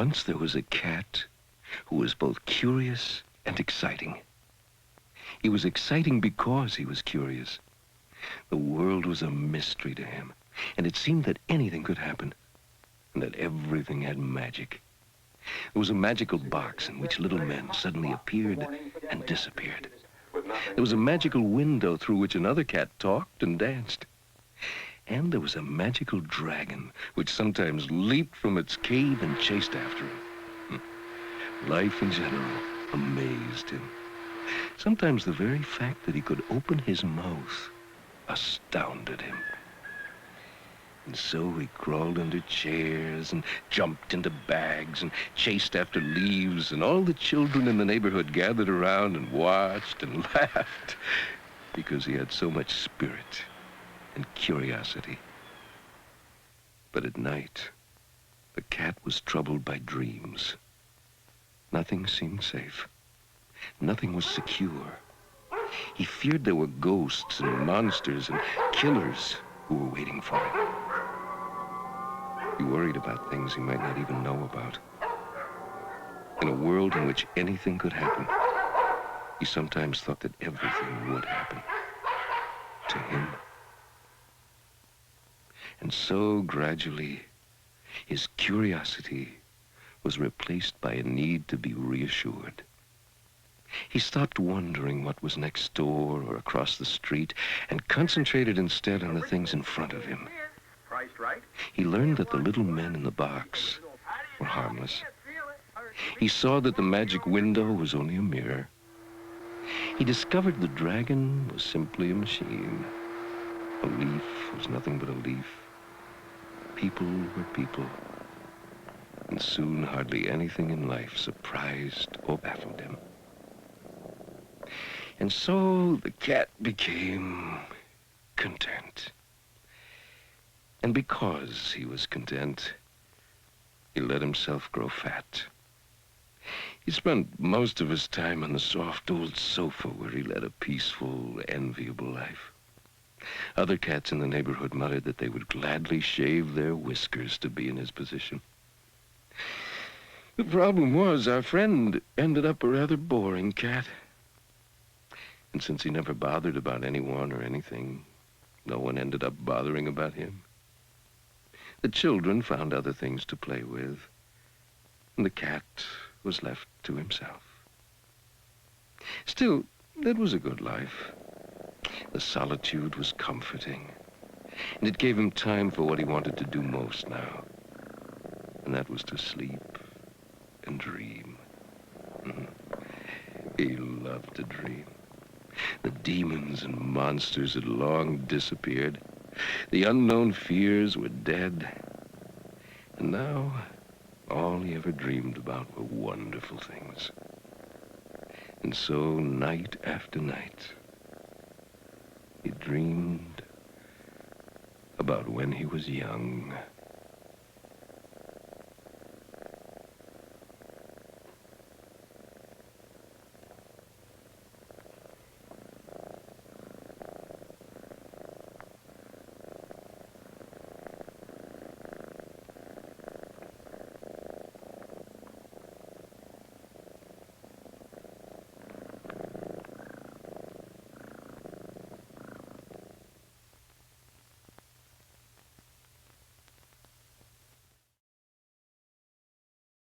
Once there was a cat who was both curious and exciting. He was exciting because he was curious. The world was a mystery to him, and it seemed that anything could happen, and that everything had magic. There was a magical box in which little men suddenly appeared and disappeared. There was a magical window through which another cat talked and danced. And there was a magical dragon which sometimes leaped from its cave and chased after him. Life in general amazed him. Sometimes the very fact that he could open his mouth astounded him. And so he crawled under chairs and jumped into bags and chased after leaves, and all the children in the neighborhood gathered around and watched and laughed because he had so much spirit and curiosity. But at night, the cat was troubled by dreams. Nothing seemed safe. Nothing was secure. He feared there were ghosts and monsters and killers who were waiting for him. He worried about things he might not even know about. In a world in which anything could happen, he sometimes thought that everything would happen to him. And so gradually, his curiosity was replaced by a need to be reassured. He stopped wondering what was next door or across the street and concentrated instead on the things in front of him. He learned that the little men in the box were harmless. He saw that the magic window was only a mirror. He discovered the dragon was simply a machine. A leaf was nothing but a leaf. People were people. And soon hardly anything in life surprised or baffled him. And so the cat became content. And because he was content, he let himself grow fat. He spent most of his time on the soft old sofa where he led a peaceful, enviable life. Other cats in the neighborhood muttered that they would gladly shave their whiskers to be in his position. The problem was, our friend ended up a rather boring cat. And since he never bothered about anyone or anything, no one ended up bothering about him. The children found other things to play with, and the cat was left to himself. Still, that was a good life. The solitude was comforting, and it gave him time for what he wanted to do most now, and that was to sleep and dream. He loved to dream. The demons and monsters had long disappeared. The unknown fears were dead. And now, all he ever dreamed about were wonderful things. And so, night after night, he dreamed about when he was young.